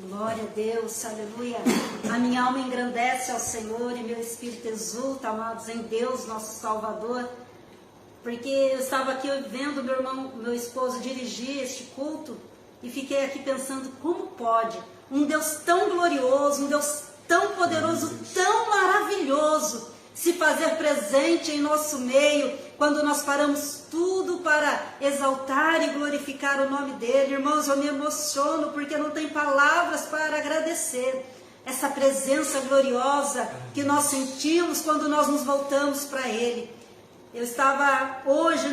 Glória a Deus, aleluia. A minha alma engrandece ao Senhor e meu espírito exulta, amados, em Deus, nosso Salvador. Porque eu estava aqui vendo meu esposo dirigir este culto e fiquei aqui pensando como pode um Deus tão glorioso, um Deus tão poderoso, tão maravilhoso se fazer presente em nosso meio, quando nós paramos tudo para exaltar e glorificar o nome dele. Irmãos, eu me emociono porque não tem palavras para agradecer essa presença gloriosa que nós sentimos quando nós nos voltamos para ele. Eu estava hoje,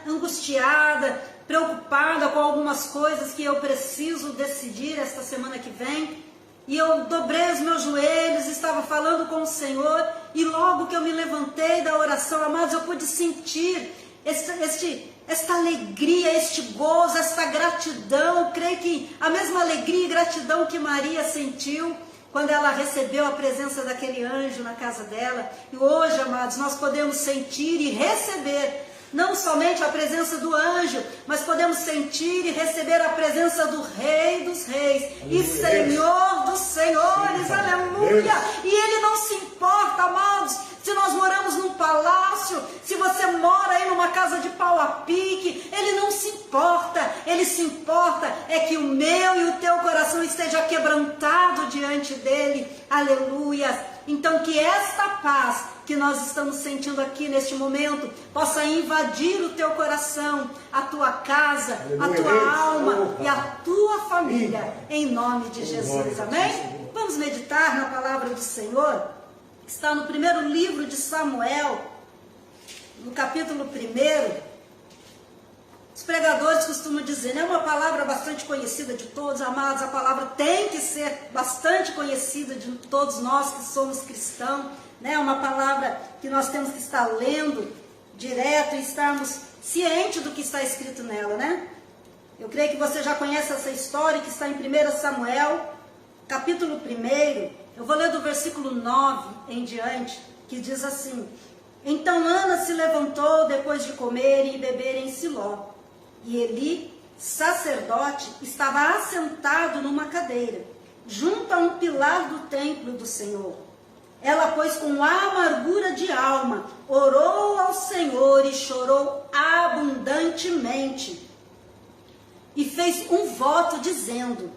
angustiada, preocupada com algumas coisas que eu preciso decidir esta semana que vem. E eu dobrei os meus joelhos, estava falando com o Senhor, e logo que eu me levantei da oração, amados, eu pude sentir esta alegria, este gozo, esta gratidão. Creio que a mesma alegria e gratidão que Maria sentiu quando ela recebeu a presença daquele anjo na casa dela. E hoje, amados, nós podemos sentir e receber não somente a presença do anjo, mas podemos sentir e receber a presença do Rei dos Reis e Senhor dos Senhores, aleluia! E Ele não se importa, amados, se nós moramos num palácio, se você mora aí numa casa de pau a pique, Ele não se importa. Ele se importa é que o meu e o teu coração esteja quebrantado diante dEle, aleluia! Então que esta paz que nós estamos sentindo aqui neste momento possa invadir o teu coração, a tua casa, a tua alma e a tua família, em nome de Jesus, amém? Vamos meditar na palavra do Senhor, que está no primeiro livro de Samuel, no capítulo 1. Os pregadores costumam dizer, é uma palavra bastante conhecida de todos, amados, a palavra tem que ser bastante conhecida de todos nós que somos cristãos, é uma palavra que nós temos que estar lendo direto e estarmos cientes do que está escrito nela, Eu creio que você já conhece essa história que está em 1 Samuel, capítulo 1, eu vou ler do versículo 9 em diante, que diz assim: Então Ana se levantou depois de comer e beber em Siló, e Eli, sacerdote, estava assentado numa cadeira, junto a um pilar do templo do Senhor. Ela, pois, com amargura de alma, orou ao Senhor e chorou abundantemente. E fez um voto dizendo: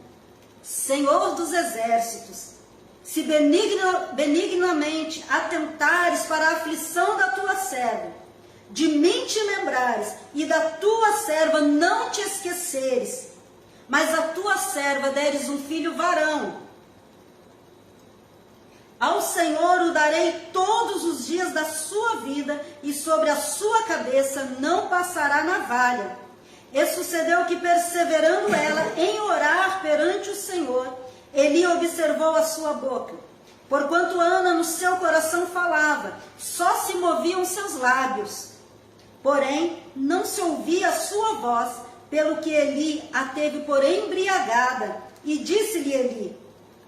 Senhor dos exércitos, se benignamente atentares para a aflição da tua serva, de mim te lembrares e da tua serva não te esqueceres, mas a tua serva deres um filho varão, ao Senhor o darei todos os dias da sua vida, e sobre a sua cabeça não passará navalha. E sucedeu que, perseverando ela em orar perante o Senhor, Eli observou a sua boca. Porquanto Ana no seu coração falava, só se moviam seus lábios. Porém, não se ouvia a sua voz, pelo que Eli a teve por embriagada. E disse-lhe Eli: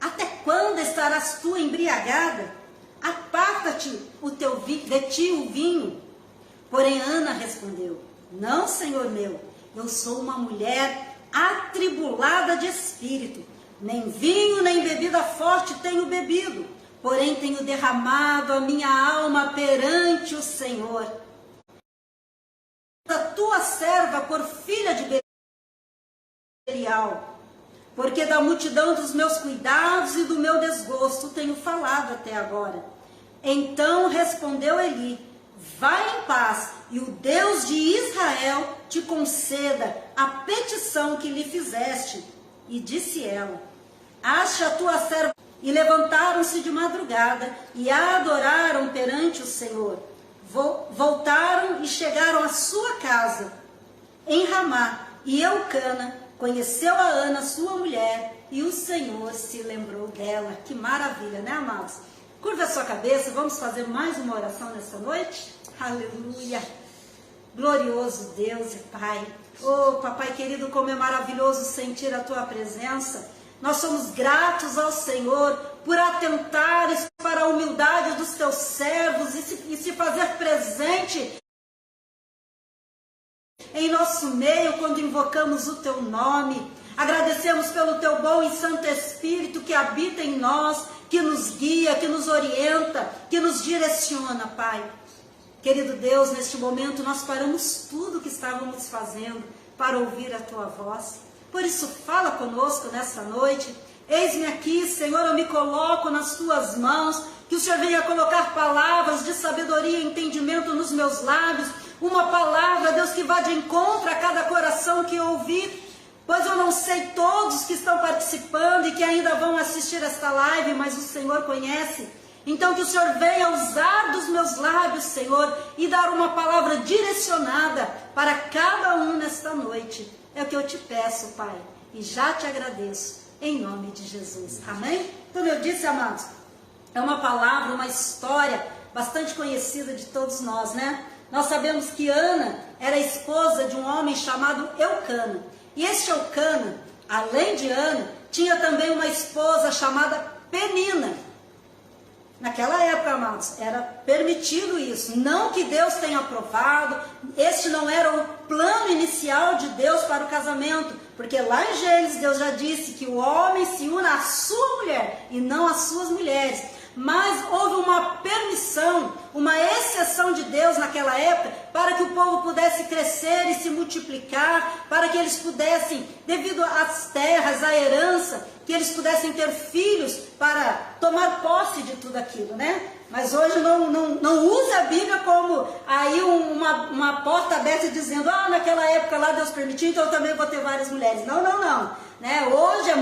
Até quando estarás tu embriagada? Aparta-te de ti o vinho. Porém Ana respondeu: Não, Senhor meu, eu sou uma mulher atribulada de espírito. Nem vinho, nem bebida forte tenho bebido, porém tenho derramado a minha alma perante o Senhor. A tua serva por filha de Belial, porque da multidão dos meus cuidados e do meu desgosto tenho falado até agora. Então respondeu Eli: Vai em paz, e o Deus de Israel te conceda a petição que lhe fizeste. E disse ela: Acha a tua serva. E levantaram-se de madrugada e a adoraram perante o Senhor. Voltaram e chegaram à sua casa em Ramá, e Eucana conheceu a Ana, sua mulher, e o Senhor se lembrou dela. Que maravilha, amados? Curva a sua cabeça, vamos fazer mais uma oração nessa noite? Aleluia! Glorioso Deus e Pai. Oh, Papai querido, como é maravilhoso sentir a Tua presença. Nós somos gratos ao Senhor por atentares para a humildade dos Teus servos e se fazer presente em nosso meio quando invocamos o Teu nome. Agradecemos pelo teu bom e santo Espírito que habita em nós, que nos guia, que nos orienta, que nos direciona, Pai. Querido Deus, neste momento nós paramos tudo o que estávamos fazendo para ouvir a tua voz. Por isso, fala conosco nessa noite. Eis-me aqui, Senhor, eu me coloco nas tuas mãos, que o Senhor venha colocar palavras de sabedoria e entendimento nos meus lábios, uma palavra, Deus, que vá de encontro a cada coração que ouvir, pois eu não sei todos que estão participando e que ainda vão assistir esta live, mas o Senhor conhece. Então que o Senhor venha usar dos meus lábios, Senhor, e dar uma palavra direcionada para cada um nesta noite. É o que eu te peço, Pai, e já te agradeço, em nome de Jesus. Amém? Como eu disse, amados, é uma palavra, uma história bastante conhecida de todos nós, né? Nós sabemos que Ana era esposa de um homem chamado Eucana. E este Eucana, além de Ana, tinha também uma esposa chamada Penina. Naquela época, amados, era permitido isso. Não que Deus tenha aprovado, este não era o plano inicial de Deus para o casamento, porque lá em Gênesis Deus já disse que o homem se una à sua mulher e não às suas mulheres. Mas houve uma permissão, uma exceção de Deus naquela época, para que o povo pudesse crescer e se multiplicar, para que eles pudessem, devido às terras, à herança, que eles pudessem ter filhos para tomar posse de tudo aquilo, né? Mas hoje não use a Bíblia como aí uma porta aberta dizendo, naquela época lá Deus permitiu, então eu também vou ter várias mulheres. Não. Né? Hoje é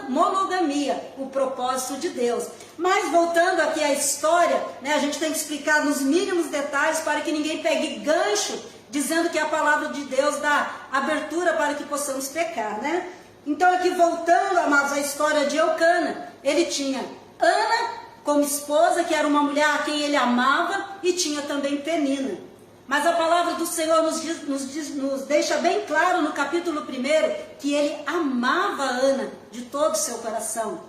monogamia, o propósito de Deus. Mas voltando aqui à história, né, a gente tem que explicar nos mínimos detalhes para que ninguém pegue gancho, dizendo que a palavra de Deus dá abertura para que possamos pecar, né? Então aqui voltando, amados, à história de Eucana, ele tinha Ana como esposa, que era uma mulher a quem ele amava, e tinha também Penina. Mas a palavra do Senhor nos deixa bem claro no capítulo 1 que ele amava Ana de todo o seu coração.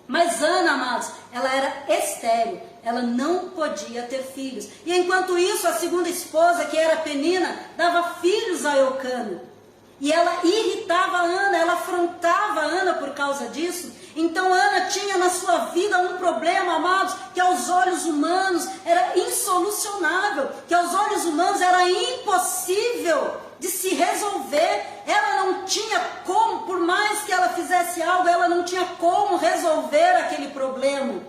Mas Ana, amados, ela era estéril, ela não podia ter filhos. E enquanto isso, a segunda esposa, que era Penina, dava filhos a Eucana. E ela irritava Ana, ela afrontava Ana por causa disso. Então Ana tinha na sua vida um problema, amados, que aos olhos humanos era insolucionável, que aos olhos humanos era impossível de se resolver. Ela não tinha como, por mais que ela fizesse algo, ela não tinha como resolver aquele problema,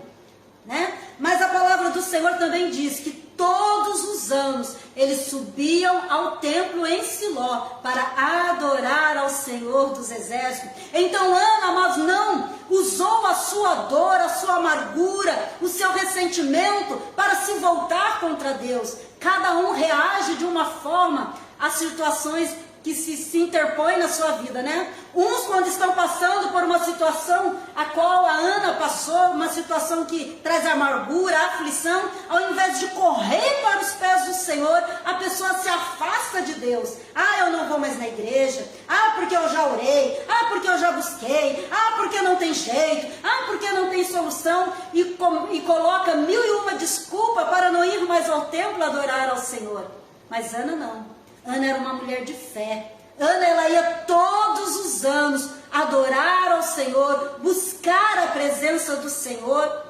né? Mas a palavra do Senhor também diz que todos os anos eles subiam ao templo em Siló para adorar ao Senhor dos Exércitos. Então Ana, amados, não usou a sua dor, a sua amargura, o seu ressentimento para se voltar contra Deus. Cada um reage de uma forma às situações que se interpõem na sua vida, né? Uns quando estão passando por uma situação a qual a Ana passou, uma situação que traz amargura, aflição, ao invés de correr para os pés do Senhor, a pessoa se afasta de Deus. Eu não vou mais na igreja, porque eu já orei, porque eu já busquei, porque não tem jeito, porque não tem solução, e coloca 1001 desculpa para não ir mais ao templo adorar ao Senhor. Mas Ana não. Ana era uma mulher de fé. Ana, ela ia todos os anos adorar ao Senhor, buscar a presença do Senhor.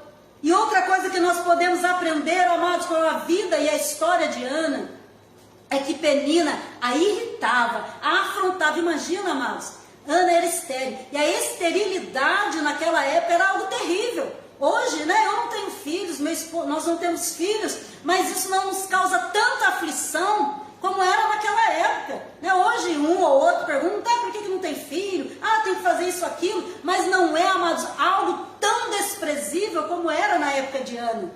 E outra coisa que nós podemos aprender, amados, com a vida e a história de Ana, é que Penina a irritava, a afrontava. Imagina, amados, Ana era estéril. E a esterilidade naquela época era algo terrível. Hoje, né, eu não tenho filhos, nós não temos filhos, mas isso não nos causa tanta aflição como era naquela época, né? Hoje um ou outro pergunta, por que não tem filho? Tem que fazer isso, aquilo, mas não é, amados, algo tão desprezível como era na época de Ana.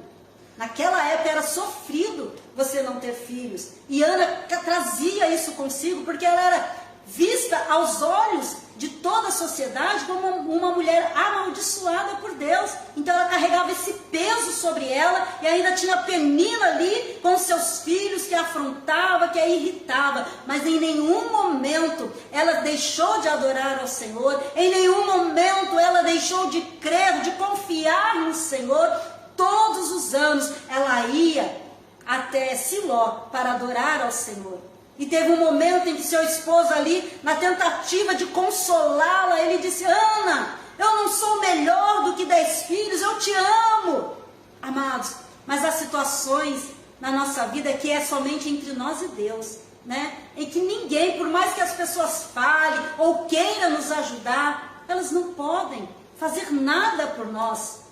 Naquela época era sofrido você não ter filhos, e Ana trazia isso consigo, porque ela era vista aos olhos de toda a sociedade como uma mulher amaldiçoada por Deus. Então ela carregava esse peso sobre ela, e ainda tinha Penina ali com seus filhos, que a afrontava, que a irritava. Mas em nenhum momento ela deixou de adorar ao Senhor, em nenhum momento ela deixou de crer, de confiar no Senhor. Todos os anos ela ia até Siló para adorar ao Senhor. E teve um momento em que seu esposo ali, na tentativa de consolá-la, ele disse: Ana, eu não sou melhor do que 10 filhos, eu te amo. Amados, mas há situações na nossa vida que é somente entre nós e Deus, né? Em que ninguém, por mais que as pessoas falem ou queiram nos ajudar, elas não podem fazer nada por nós.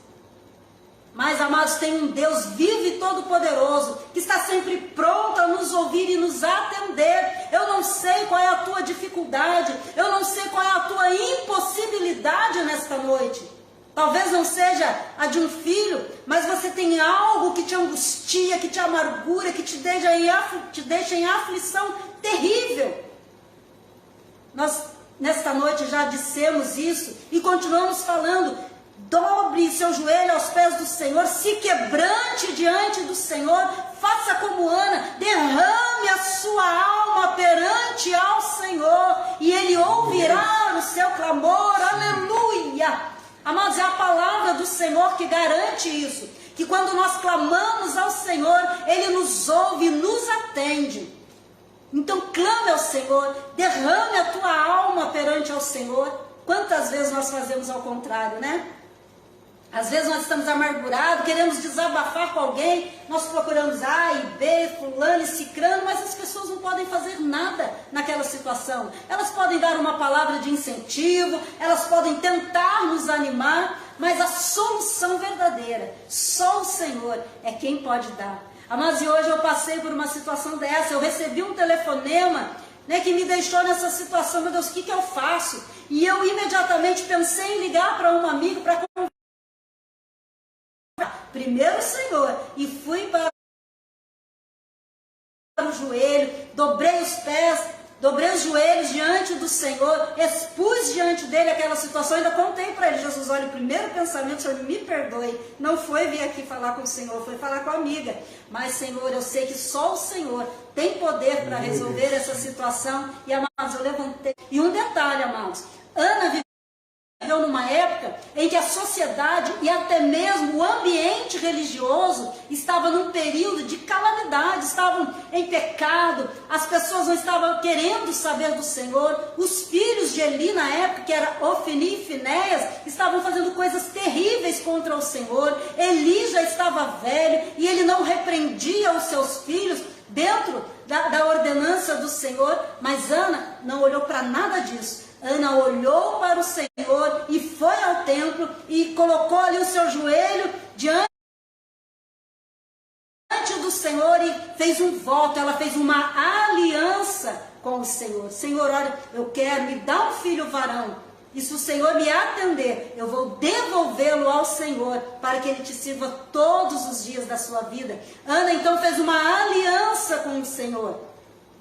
Mas, amados, tem um Deus vivo e todo-poderoso, que está sempre pronto a nos ouvir e nos atender. Eu não sei qual é a tua dificuldade, eu não sei qual é a tua impossibilidade nesta noite. Talvez não seja a de um filho, mas você tem algo que te angustia, que te amargura, que te deixa em aflição terrível. Nós, nesta noite, já dissemos isso e continuamos falando. Dobre seu joelho aos pés do Senhor, se quebrante diante do Senhor, faça como Ana, derrame a sua alma perante ao Senhor, e Ele ouvirá o seu clamor, aleluia. Amados, é a palavra do Senhor que garante isso, que quando nós clamamos ao Senhor, Ele nos ouve e nos atende. Então clame ao Senhor, derrame a tua alma perante ao Senhor. Quantas vezes nós fazemos ao contrário, né? Às vezes nós estamos amargurados, queremos desabafar com alguém, nós procuramos A e B, fulano e cicrano, mas as pessoas não podem fazer nada naquela situação. Elas podem dar uma palavra de incentivo, elas podem tentar nos animar, mas a solução verdadeira, só o Senhor é quem pode dar. Mas e hoje eu passei por uma situação dessa, eu recebi um telefonema, né, que me deixou nessa situação. Meu Deus, o que eu faço? E eu imediatamente pensei em ligar para um amigo para conversar. Primeiro o Senhor, e fui para o joelho, dobrei os pés, dobrei os joelhos diante do Senhor, expus diante dele aquela situação, ainda contei para ele: Jesus, olha, o primeiro pensamento, Senhor, me perdoe, não foi vir aqui falar com o Senhor, foi falar com a amiga, mas Senhor, eu sei que só o Senhor tem poder para resolver essa situação. E amados, eu levantei, e um detalhe, amados, Ana viveu numa época em que a sociedade e até mesmo o ambiente religioso estava num período de calamidade, estavam em pecado, as pessoas não estavam querendo saber do Senhor. Os filhos de Eli na época, que era Ofni e Finéias, estavam fazendo coisas terríveis contra o Senhor. Eli já estava velho e ele não repreendia os seus filhos dentro da ordenança do Senhor, mas Ana não olhou para nada disso. Ana olhou para o Senhor e foi ao templo e colocou ali o seu joelho diante do Senhor e fez um voto. Ela fez uma aliança com o Senhor. Senhor, olha, eu quero, me dar um filho varão. E se o Senhor me atender, eu vou devolvê-lo ao Senhor, para que ele te sirva todos os dias da sua vida. Ana então fez uma aliança com o Senhor.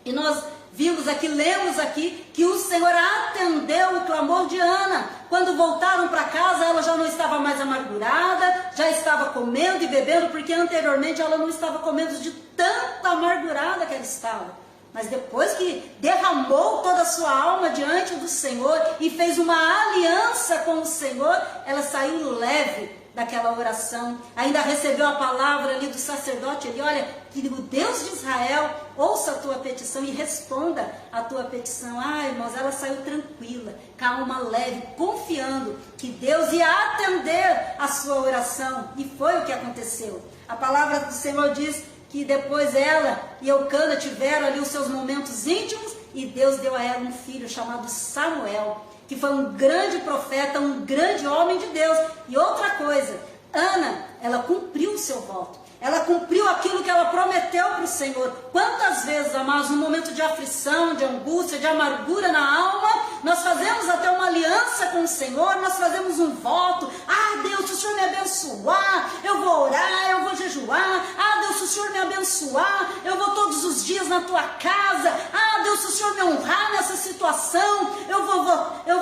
E nós vimos aqui, lemos aqui, que o Senhor atendeu o clamor de Ana. Quando voltaram para casa, ela já não estava mais amargurada, já estava comendo e bebendo, porque anteriormente ela não estava comendo de tanta amargurada que ela estava. Mas depois que derramou toda a sua alma diante do Senhor e fez uma aliança com o Senhor, ela saiu leve daquela oração. Ainda recebeu a palavra ali do sacerdote. Ele: olha, que o Deus de Israel ouça a tua petição e responda a tua petição. Ai, irmãos, ela saiu tranquila, calma, leve, confiando que Deus ia atender a sua oração. E foi o que aconteceu. A palavra do Senhor diz que depois ela e Eucana tiveram ali os seus momentos íntimos, e Deus deu a ela um filho chamado Samuel, que foi um grande profeta, um grande homem de Deus. E outra coisa, Ana, ela cumpriu o seu voto. Ela cumpriu aquilo que ela prometeu para o Senhor. Quantas vezes, amados, no momento de aflição, de angústia, de amargura na alma, nós fazemos até uma aliança com o Senhor, nós fazemos um voto. Ah, Deus, se o Senhor me abençoar, eu vou orar, eu vou jejuar. Ah, Deus, se o Senhor me abençoar, eu vou todos os dias na tua casa. Ah, Deus, se o Senhor me honrar nessa situação, eu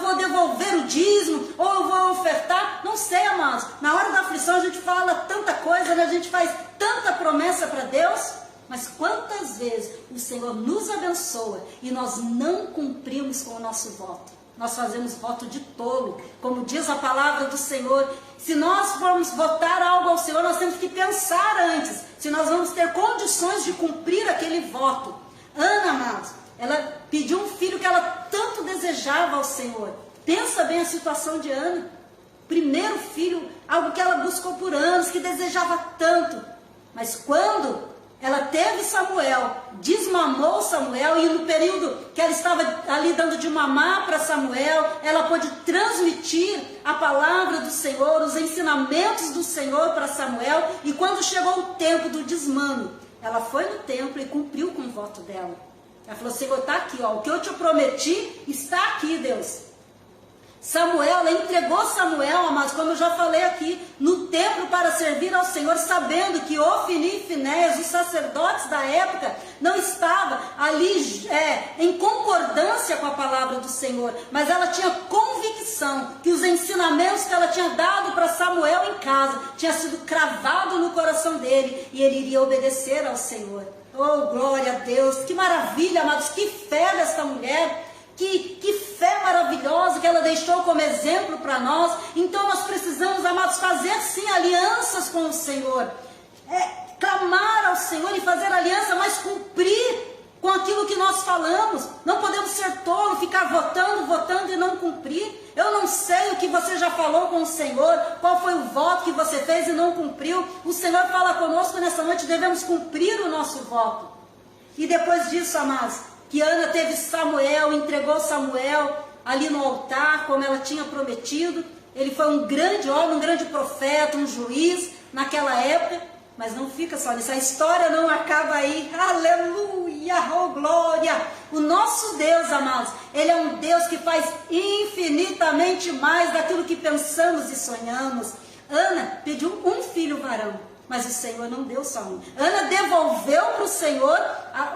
vou devolver o dízimo, ou eu vou ofertar. Não sei, amados, na hora da aflição a gente fala tanta coisa, né? A gente faz tanta promessa para Deus, mas quantas vezes o Senhor nos abençoa e nós não cumprimos com o nosso voto? Nós fazemos voto de tolo, como diz a palavra do Senhor. Se nós formos votar algo ao Senhor, nós temos que pensar antes se nós vamos ter condições de cumprir aquele voto. Ana, amados, ela pediu um filho que ela tanto desejava ao Senhor. Pensa bem a situação de Ana. Primeiro filho, algo que ela buscou por anos, que desejava tanto. Mas quando ela teve Samuel, desmamou Samuel, e no período que ela estava ali dando de mamar para Samuel, ela pôde transmitir a palavra do Senhor, os ensinamentos do Senhor para Samuel. E quando chegou o tempo do desmame, ela foi no templo e cumpriu com o voto dela. Ela falou: Senhor, está aqui, ó, o que eu te prometi está aqui, Deus. Samuel, ela entregou Samuel, amados, como eu já falei aqui, no templo para servir ao Senhor, sabendo que Ofni e Finéias, os sacerdotes da época, não estavam ali em concordância com a palavra do Senhor, mas ela tinha convicção que os ensinamentos que ela tinha dado para Samuel em casa tinha sido cravado no coração dele, e ele iria obedecer ao Senhor. Oh, glória a Deus, que maravilha, amados, que fé desta mulher. Que fé maravilhosa que ela deixou como exemplo para nós. Então nós precisamos, amados, fazer sim alianças com o Senhor, clamar ao Senhor e fazer aliança, mas cumprir com aquilo que nós falamos. Não podemos ser tolos, ficar votando e não cumprir. Eu não sei o que você já falou com o Senhor, qual foi o voto que você fez e não cumpriu. O Senhor fala conosco nessa noite, devemos cumprir o nosso voto. E depois disso, amados, que Ana teve Samuel, entregou Samuel ali no altar, como ela tinha prometido. Ele foi um grande homem, um grande profeta, um juiz naquela época. Mas não fica só nisso, a história não acaba aí. Aleluia, oh glória! O nosso Deus, amados, Ele é um Deus que faz infinitamente mais daquilo que pensamos e sonhamos. Ana pediu um filho varão, mas o Senhor não deu só um. Ana devolveu para o Senhor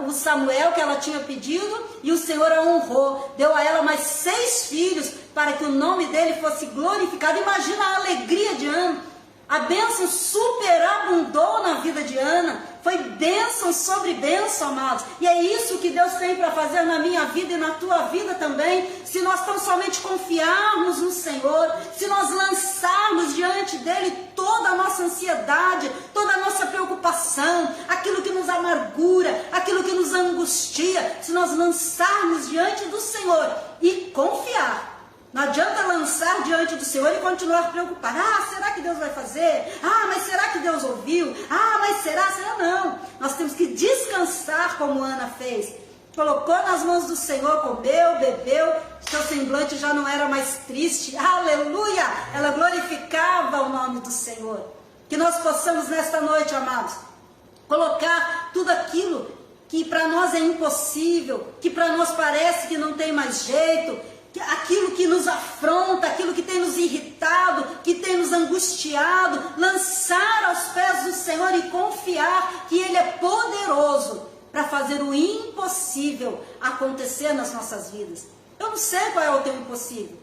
o Samuel que ela tinha pedido, e o Senhor a honrou. Deu a ela mais 6 filhos, para que o nome dele fosse glorificado. Imagina a alegria de Ana. A bênção superabundou na vida de Ana. Foi bênção sobre bênção, amados. E é isso que Deus tem para fazer na minha vida e na tua vida também. Se nós tão somente confiarmos no Senhor, se nós lançarmos diante dele toda a nossa ansiedade, toda a nossa preocupação, aquilo que nos amargura, aquilo que nos angustia, se nós lançarmos diante do Senhor e confiar. Não adianta lançar diante do Senhor e continuar preocupado. Ah, será que Deus vai fazer? Ah, mas será que Deus ouviu? Ah, mas será? Não. Nós temos que descansar como Ana fez. Colocou nas mãos do Senhor, comeu, bebeu, seu semblante já não era mais triste. Aleluia! Ela glorificava o nome do Senhor. Que nós possamos nesta noite, amados, colocar tudo aquilo que para nós é impossível, que para nós parece que não tem mais jeito, aquilo que nos afronta, aquilo que tem nos irritado, que tem nos angustiado, lançar aos pés do Senhor e confiar que Ele é poderoso para fazer o impossível acontecer nas nossas vidas. Eu não sei qual é o teu impossível.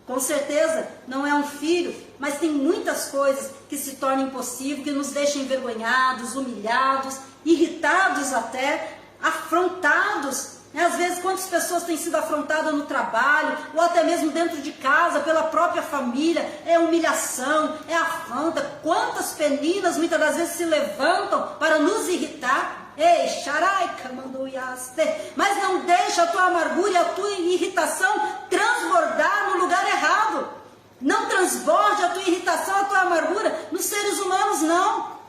Com certeza não é um filho, mas tem muitas coisas que se tornam impossível, que nos deixam envergonhados, humilhados, irritados até, afrontados. Às vezes, quantas pessoas têm sido afrontadas no trabalho, ou até mesmo dentro de casa, pela própria família, é humilhação, é afronta. Quantas peninas muitas das vezes se levantam para nos irritar. Ei, xaraica, manduiaste. Mas não deixa a tua amargura e a tua irritação transbordar no lugar errado. Não transborde a tua irritação, a tua amargura nos seres humanos, não.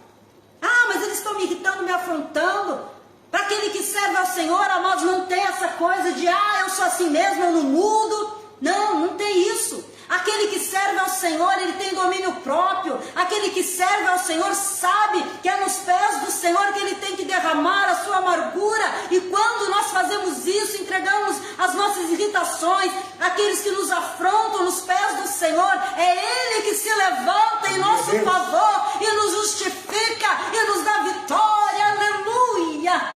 Ah, mas eles estão me irritando, me afrontando. Para aquele que serve ao Senhor, amados, não tem essa coisa de, eu sou assim mesmo, eu não mudo. Não tem isso. Aquele que serve ao Senhor, ele tem domínio próprio. Aquele que serve ao Senhor sabe que é nos pés do Senhor que ele tem que derramar a sua amargura. E quando nós fazemos isso, entregamos as nossas irritações, aqueles que nos afrontam nos pés do Senhor, é Ele que se levanta em nosso favor e nos justifica e nos dá vitória. Aleluia!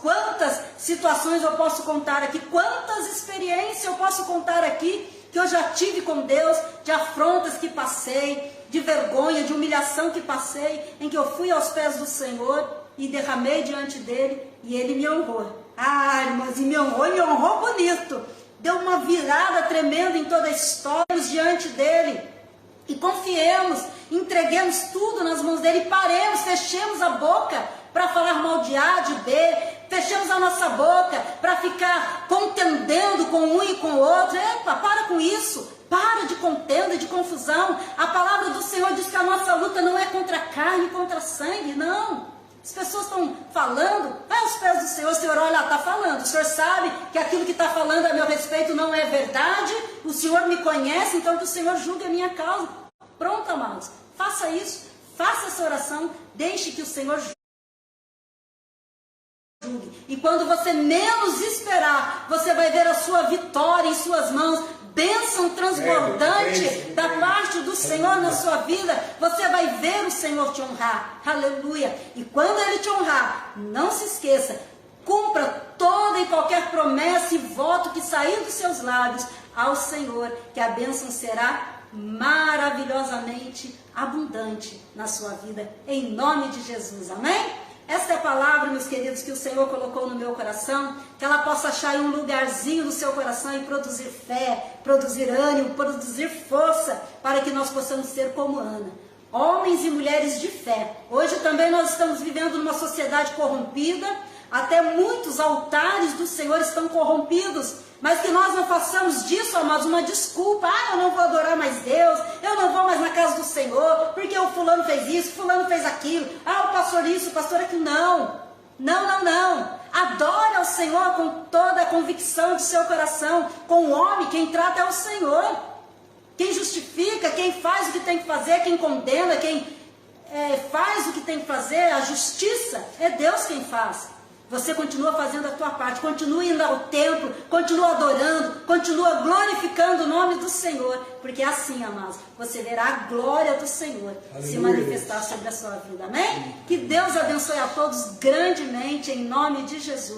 Quantas situações eu posso contar aqui, quantas experiências eu posso contar aqui, que eu já tive com Deus, de afrontas que passei, de vergonha, de humilhação que passei, em que eu fui aos pés do Senhor e derramei diante dele, e ele me honrou. Ah, irmãs, e me honrou bonito, deu uma virada tremenda em toda a história diante dele, e confiemos, entreguemos tudo nas mãos dele, paremos, fechemos a boca para falar mal de A, de B, fechamos a nossa boca para ficar contendendo com um e com o outro. Epa, para com isso. Para de contenda, de confusão. A palavra do Senhor diz que a nossa luta não é contra a carne, contra sangue, não. As pessoas estão falando, vai aos pés do Senhor, o Senhor olha, está falando. O Senhor sabe que aquilo que está falando a meu respeito não é verdade. O Senhor me conhece, então que o Senhor julgue a minha causa. Pronto, amados. Faça isso, faça essa oração, deixe que o Senhor julgue. E quando você menos esperar, você vai ver a sua vitória em suas mãos. Bênção transbordante da parte do Senhor na sua vida. Você vai ver o Senhor te honrar. Aleluia. E quando Ele te honrar, não se esqueça, cumpra toda e qualquer promessa e voto que sair dos seus lábios ao Senhor, que a bênção será maravilhosamente abundante na sua vida, em nome de Jesus. Amém? Esta é a palavra, meus queridos, que o Senhor colocou no meu coração, que ela possa achar um lugarzinho no seu coração e produzir fé, produzir ânimo, produzir força, para que nós possamos ser como Ana, homens e mulheres de fé. Hoje também nós estamos vivendo numa sociedade corrompida, até muitos altares do Senhor estão corrompidos, mas que nós não façamos disso, amados, uma desculpa. Eu não vou adorar mais Deus, eu não vou mais na casa do Senhor, porque o fulano fez isso, fulano fez aquilo, o pastor isso, o pastor aquilo. Não, não, não, não. Adore ao Senhor com toda a convicção do seu coração. Com o homem, quem trata é o Senhor. Quem justifica, quem faz o que tem que fazer, quem condena, quem faz o que tem que fazer, a justiça, é Deus quem faz. Você continua fazendo a tua parte, continua indo ao templo, continua adorando, continua glorificando o nome do Senhor, porque assim, amados, você verá a glória do Senhor se manifestar sobre a sua vida, amém? Que Deus abençoe a todos grandemente, em nome de Jesus.